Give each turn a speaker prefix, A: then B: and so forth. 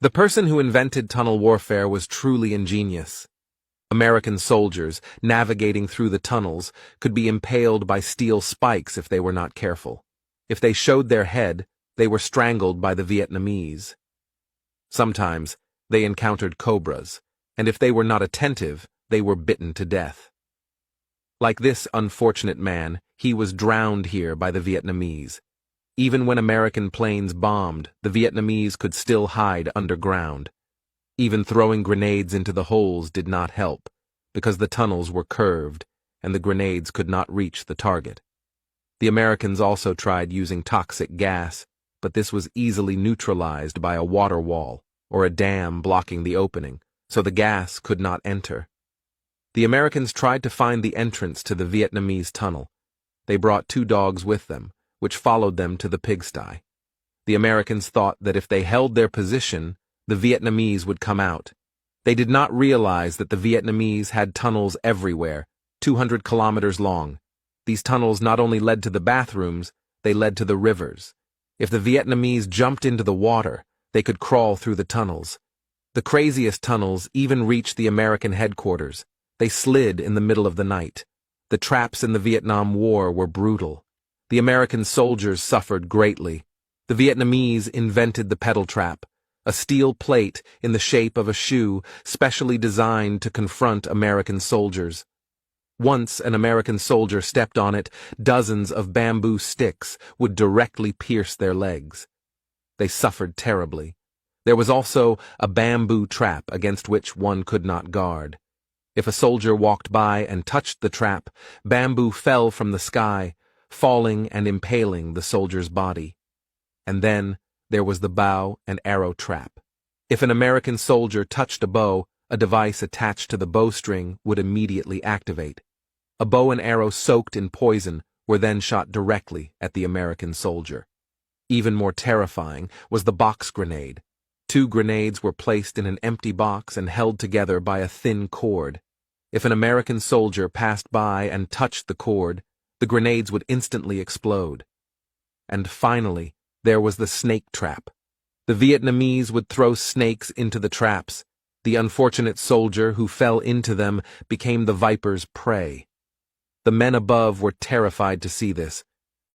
A: The person who invented tunnel warfare was truly ingenious. American soldiers, navigating through the tunnels, could be impaled by steel spikes if they were not careful. If they showed their head, they were strangled by the Vietnamese. Sometimes, they encountered cobras, and if they were not attentive, they were bitten to death. Like this unfortunate man, he was drowned here by the Vietnamese. Even when American planes bombed, the Vietnamese could still hide underground. Even throwing grenades into the holes did not help, because the tunnels were curved, and the grenades could not reach the target. The Americans also tried using toxic gas, but this was easily neutralized by a water wall or a dam blocking the opening, so the gas could not enter. The Americans tried to find the entrance to the Vietnamese tunnel. They brought 2 dogs with them, which followed them to the pigsty. The Americans thought that if they held their position, the Vietnamese would come out. They did not realize that the Vietnamese had tunnels everywhere, 200 kilometers long. These tunnels not only led to the bathrooms, they led to the rivers. If the Vietnamese jumped into the water, they could crawl through the tunnels. The craziest tunnels even reached the American headquarters. They slid in the middle of the night. The traps in the Vietnam War were brutal. The American soldiers suffered greatly. The Vietnamese invented the pedal trap, a steel plate in the shape of a shoe specially designed to confront American soldiers. Once an American soldier stepped on it, dozens of bamboo sticks would directly pierce their legs. They suffered terribly. There was also a bamboo trap against which one could not guard. If a soldier walked by and touched the trap, bamboo fell from the sky, falling and impaling the soldier's body. And then there was the bow and arrow trap. If an American soldier touched a bow, a device attached to the bowstring would immediately activate. A bow and arrow soaked in poison were then shot directly at the American soldier. Even more terrifying was the box grenade. 2 grenades were placed in an empty box and held together by a thin cord. If an American soldier passed by and touched the cord, the grenades would instantly explode. And finally, there was the snake trap. The Vietnamese would throw snakes into the traps. The unfortunate soldier who fell into them became the viper's prey. The men above were terrified to see this,